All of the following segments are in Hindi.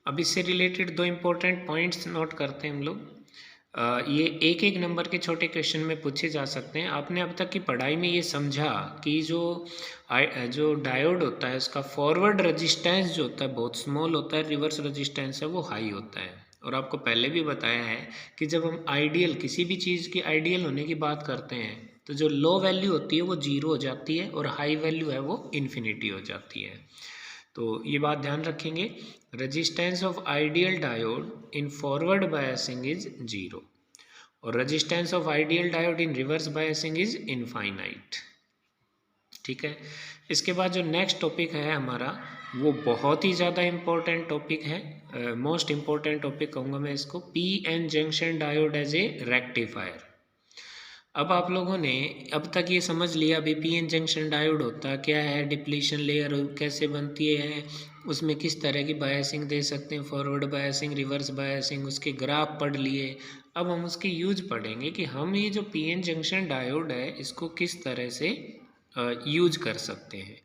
अब इससे रिलेटेड दो इम्पोर्टेंट पॉइंट्स नोट करते हैं हम लोग। ये एक एक नंबर के छोटे क्वेश्चन में पूछे जा सकते हैं। आपने अब तक की पढ़ाई में ये समझा कि जो डायोड होता है उसका फॉरवर्ड रेजिस्टेंस जो होता है बहुत स्मॉल होता है, रिवर्स रेजिस्टेंस है वो हाई होता है। और आपको पहले भी बताया है कि जब हम आइडियल किसी भी चीज़ की आइडियल होने की बात करते हैं तो जो लो वैल्यू होती है वो जीरो हो जाती है और हाई वैल्यू है वो इन्फिनिटी हो जाती है। तो ये बात ध्यान रखेंगे, resistance of ideal diode in forward biasing is zero और resistance of ideal diode in reverse biasing is infinite. ठीक है। इसके बाद जो नेक्स्ट टॉपिक है हमारा वो बहुत ही ज़्यादा इम्पोर्टेंट टॉपिक है, मोस्ट इम्पोर्टेंट टॉपिक कहूँगा मैं इसको, P N junction diode as a rectifier. अब आप लोगों ने अब तक ये समझ लिया अभी पी एन जंक्शन डायोड होता क्या है, डिप्लीशन लेयर कैसे बनती है, उसमें किस तरह की बायसिंग दे सकते हैं, फॉरवर्ड बायसिंग, रिवर्स बायसिंग, उसके ग्राफ पढ़ लिए। अब हम उसकी यूज पढ़ेंगे कि हम ये जो पी एन जंक्शन डायोड है इसको किस तरह से यूज कर सकते हैं।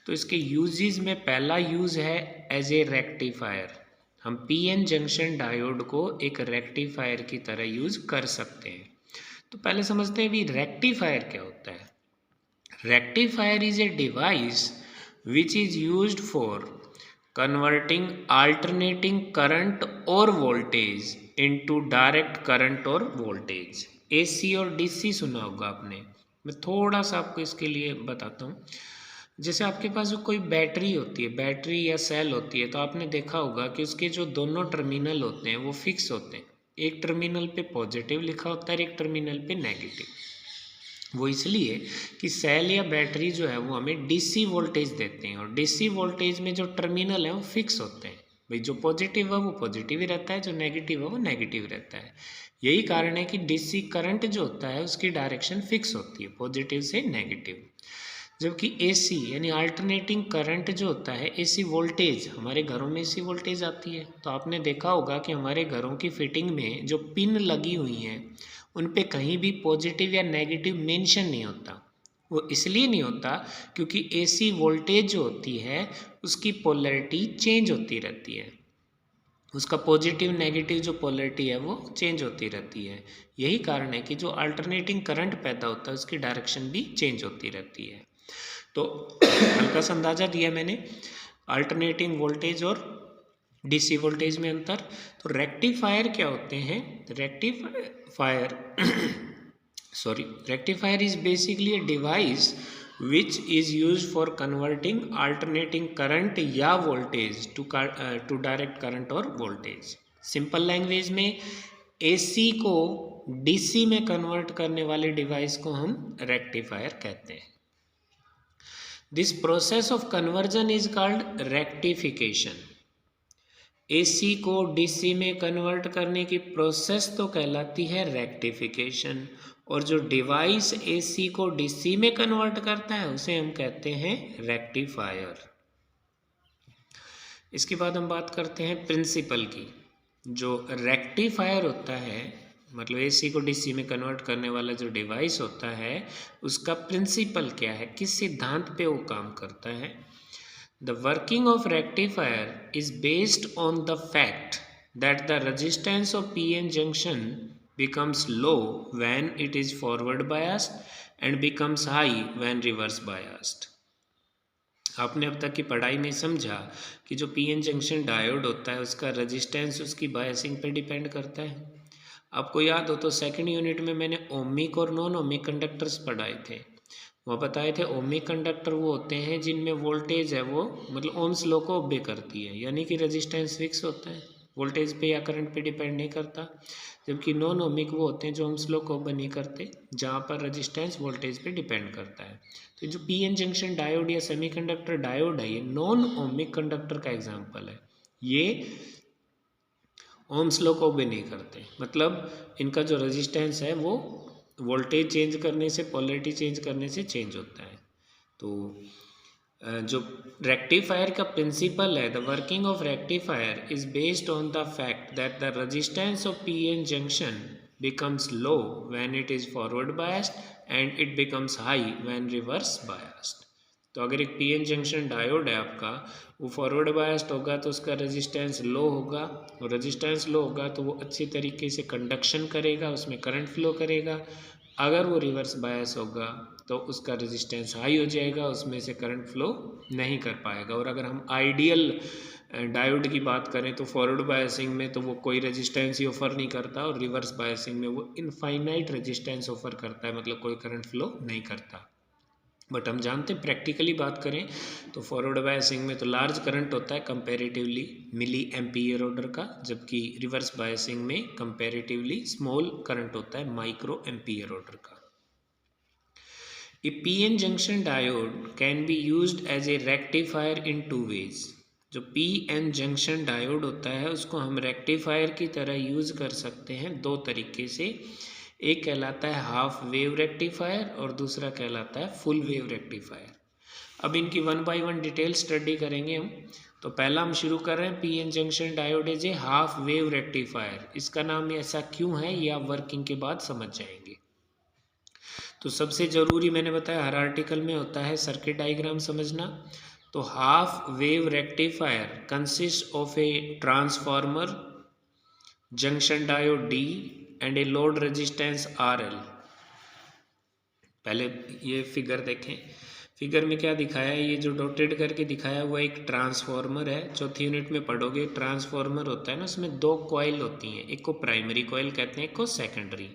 तो इसके यूजेस में पहला यूज है एज ए रेक्टिफायर। हम पी एन जंक्शन डायोड को एक रेक्टिफायर की तरह यूज कर सकते हैं। तो पहले समझते हैं भी रेक्टिफायर क्या होता है। Rectifier is a device which is used for converting alternating current और वोल्टेज इनटू डायरेक्ट करंट और वोल्टेज। एसी और डीसी सुना होगा आपने, मैं थोड़ा सा आपको इसके लिए बताता हूँ। जैसे आपके पास जो कोई बैटरी होती है, बैटरी या सेल होती है, तो आपने देखा होगा कि उसके जो दोनों टर्मिनल होते हैं वो फिक्स होते हैं। एक टर्मिनल पे पॉजिटिव लिखा होता है, एक टर्मिनल पे नेगेटिव। वो इसलिए कि सेल या बैटरी जो है वो हमें डीसी वोल्टेज देते हैं और डीसी वोल्टेज में जो टर्मिनल है वो फिक्स होते हैं। भाई जो पॉजिटिव है वो पॉजिटिव ही रहता है, जो नेगेटिव है वो नेगेटिव रहता है। यही कारण है कि डीसी करंट जो होता है उसकी डायरेक्शन फिक्स होती है, पॉजिटिव से नेगेटिव। जबकि एसी यानी अल्टरनेटिंग करंट जो होता है, एसी वोल्टेज, हमारे घरों में एसी वोल्टेज आती है तो आपने देखा होगा कि हमारे घरों की फिटिंग में जो पिन लगी हुई हैं उन पे कहीं भी पॉजिटिव या नेगेटिव मेंशन नहीं होता। वो इसलिए नहीं होता क्योंकि एसी वोल्टेज जो होती है उसकी पोलैरिटी चेंज होती रहती है, उसका पॉजिटिव नेगेटिव जो पोलैरिटी है वो चेंज होती रहती है। यही कारण है कि जो अल्टरनेटिंग करंट पैदा होता है उसकी डायरेक्शन भी चेंज होती रहती है। तो हल्का सा अंदाजा दिया मैंने अल्टरनेटिंग वोल्टेज और डीसी वोल्टेज में अंतर। तो रेक्टिफायर क्या होते हैं, rectifier sorry, rectifier is basically a device which is used for converting alternating current या voltage to direct current और voltage। सिंपल लैंग्वेज में एसी को डीसी में कन्वर्ट करने वाले डिवाइस को हम रेक्टिफायर कहते हैं। This process of conversion is called rectification. AC को डीसी में कन्वर्ट करने की प्रोसेस तो कहलाती है रेक्टिफिकेशन, और जो डिवाइस एसी को डीसी में कन्वर्ट करता है उसे हम कहते हैं रेक्टिफायर। इसके बाद हम बात करते हैं प्रिंसिपल की। जो रेक्टिफायर होता है, मतलब एसी को डीसी में कन्वर्ट करने वाला जो डिवाइस होता है उसका प्रिंसिपल क्या है, किस सिद्धांत पे वो काम करता है। The working of rectifier is based on the fact that the resistance of PN junction becomes low when it is forward biased and becomes high when reverse biased। आपने अब तक की पढ़ाई में समझा कि जो पीएन जंक्शन डायोड होता है उसका रेजिस्टेंस उसकी बायसिंग पे डिपेंड करता है। आपको याद हो तो सेकंड यूनिट में मैंने ओमिक और नॉन ओमिक कंडक्टर्स पढ़ाए थे। वहाँ बताए थे ओमिक कंडक्टर वो होते हैं जिनमें वोल्टेज है वो मतलब ओम्स लॉ को ओबे करती है, यानी कि रेजिस्टेंस फिक्स होता है, वोल्टेज पे या करंट पे डिपेंड नहीं करता। जबकि नॉन ओमिक वो होते हैं जो ओम्स लॉ को ओबे नहीं करते, जहाँ पर रेजिस्टेंस वोल्टेज पे डिपेंड करता है। तो जो पीएन जंक्शन डायोड या सेमीकंडक्टर डायोड है ये नॉन ओमिक कंडक्टर का एग्जाम्पल है। ये ओम्स लॉ को ओबे नहीं करते, मतलब इनका जो रेजिस्टेंस है वो वोल्टेज चेंज करने से, पोलैरिटी चेंज करने से चेंज होता है। तो जो रेक्टिफायर का प्रिंसिपल है, the working of rectifier is based on the fact that the resistance of PN junction becomes low when it is forward biased and it becomes high when reverse biased। तो अगर एक पीएन जंक्शन डायोड है आपका, वो फॉरवर्ड बायस्ड होगा तो उसका रेजिस्टेंस लो होगा, और रेजिस्टेंस लो होगा तो वो अच्छी तरीके से कंडक्शन करेगा, उसमें करंट फ्लो करेगा। अगर वो रिवर्स बायस होगा तो उसका रेजिस्टेंस हाई हो जाएगा, उसमें से करंट फ्लो नहीं कर पाएगा। और अगर हम आइडियल डायोड की बात करें तो फॉरवर्ड बायसिंग में तो वो कोई रेजिस्टेंस ही ऑफर नहीं करता, और रिवर्स बायसिंग में वो इनफाइनाइट रेजिस्टेंस ऑफर करता है, मतलब कोई करंट फ्लो नहीं करता। बट हम जानते हैं प्रैक्टिकली बात करें तो फॉरवर्ड बायसिंग में तो लार्ज करंट होता है कंपैरेटिवली मिली एम्पियर ऑर्डर का, जबकि रिवर्स बायसिंग में कंपैरेटिवली स्मॉल करंट होता है माइक्रो एम्पियर ऑर्डर का। A PN junction diode can be used as a rectifier in two ways. जो पीएन जंक्शन डायोड होता है उसको हम रेक्टिफायर की तरह यूज कर सकते हैं दो तरीके से। एक कहलाता है हाफ वेव रेक्टिफायर और दूसरा कहलाता है फुल वेव रेक्टिफायर। अब इनकी 1 बाय 1 डिटेल स्टडी करेंगे हम। तो पहला हम शुरू कर रहे हैं PN junction diode is a half wave rectifier. इसका नाम ऐसा क्यों है ये आप वर्किंग के बाद समझ जाएंगे। तो सबसे ज़रूरी मैंने बताया हर आर्टिकल में होता है सर्किट डायग्राम समझना। तो half wave rectifier consist of a transformer, junction diode D and a load resistance RL। पहले ये फिगर देखें। फिगर में क्या दिखाया है, ये जो डॉटेड करके दिखाया हुआ एक ट्रांसफार्मर है। चौथी यूनिट में पढ़ोगे ट्रांसफार्मर होता है ना, उसमें दो कॉइल होती हैं, एक को प्राइमरी कॉइल कहते हैं, एक को सेकेंडरी।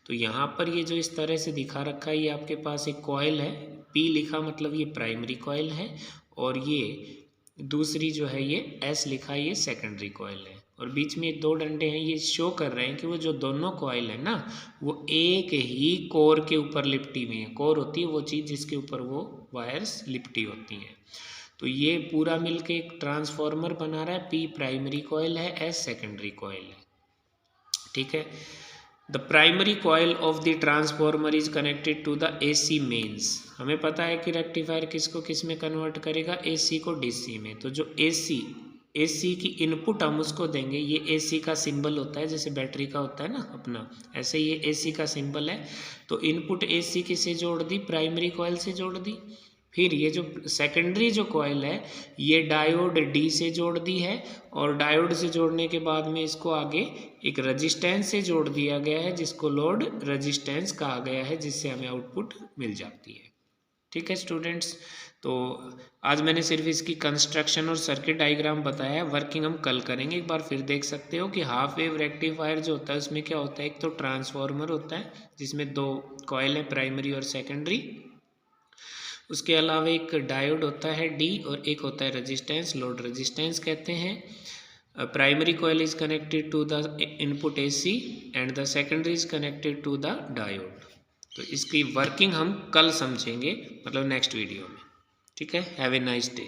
तो यहाँ पर ये जो इस तरह से दिखा रखा है, ये आपके पास एक कॉइल है, P लिखा मतलब ये प्राइमरी कॉइल है, और ये दूसरी जो है ये S लिखा है, ये सेकेंडरी कॉइल है। और बीच में दो डंडे हैं, ये शो कर रहे हैं कि वो जो दोनों कॉइल है ना वो एक ही कोर के ऊपर लिपटी हुई है। कोर होती है वो चीज़ जिसके ऊपर वो वायर्स लिपटी होती हैं। तो ये पूरा मिलके एक ट्रांसफार्मर बना रहा है। P प्राइमरी कॉइल है, S सेकेंडरी कॉइल है, ठीक है। The primary coil of the transformer is connected to the AC mains. हमें पता है कि रेक्टिफायर किसको किस में कन्वर्ट करेगा, AC को DC में। तो जो AC की इनपुट हम उसको देंगे, ये AC का सिंबल होता है, जैसे बैटरी का होता है ना अपना, ऐसे ये AC का सिंबल है। तो इनपुट AC किसे जोड़ दी, प्राइमरी कॉइल से जोड़ दी। फिर ये जो सेकेंडरी जो कॉइल है ये डायोड D से जोड़ दी है, और डायोड से जोड़ने के बाद में इसको आगे एक रेजिस्टेंस से जोड़ दिया गया है, जिसको लोड रेजिस्टेंस कहा गया है, जिससे हमें आउटपुट मिल जाती है। ठीक है स्टूडेंट्स, तो आज मैंने सिर्फ इसकी कंस्ट्रक्शन और सर्किट डायग्राम बताया है। वर्किंग हम कल करेंगे। एक बार फिर देख सकते हो कि हाफ वेव रेक्टिफायर जो होता है उसमें क्या होता है, एक तो ट्रांसफार्मर होता है जिसमें दो कॉइल है, प्राइमरी और सेकेंडरी। उसके अलावा एक डायोड होता है D, और एक होता है रेजिस्टेंस, लोड रेजिस्टेंस कहते हैं। Primary coil is connected to the input AC and the secondary is connected to the diode. तो इसकी वर्किंग हम कल समझेंगे, मतलब नेक्स्ट वीडियो में। ठीक है, हैव ए नाइस डे।